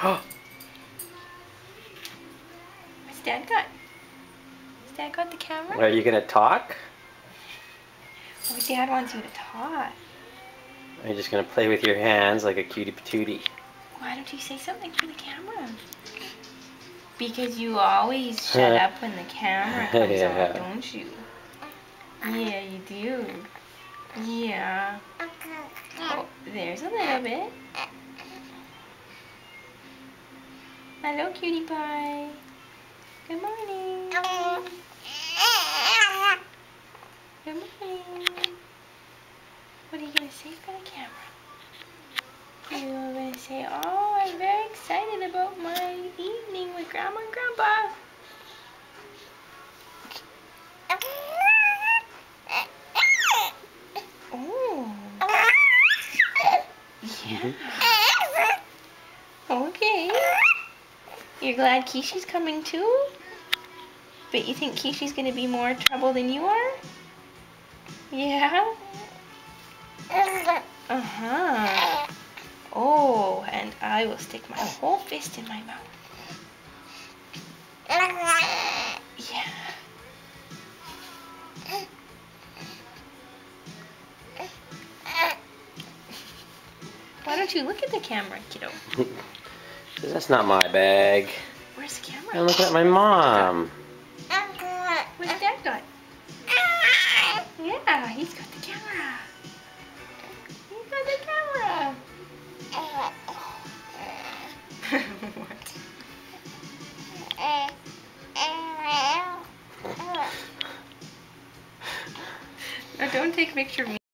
What's Dad got? Has Dad got the camera? Are you gonna talk? Oh, Dad wants you to talk. Or are you just gonna play with your hands like a cutie patootie? Why don't you say something for the camera? Because you always shut up when the camera comes Yeah. on, don't you? Yeah, you do. Yeah. Oh, there's a little bit. Hello, cutie pie. Good morning. Good morning. What are you going to say for the camera? You're going to say, oh, I'm very excited about my evening with Grandma and Grandpa. Oh. Yeah. Okay. You're glad Kishi's coming too? But you think Kishi's going to be more trouble than you are? Yeah? Uh-huh. Oh, and I will stick my whole fist in my mouth. Yeah. Why don't you look at the camera, kiddo? That's not my bag. Where's the camera? I'm looking at my mom. What's Dad got? Yeah, he's got the camera. He's got the camera. What? No, don't take a picture of me.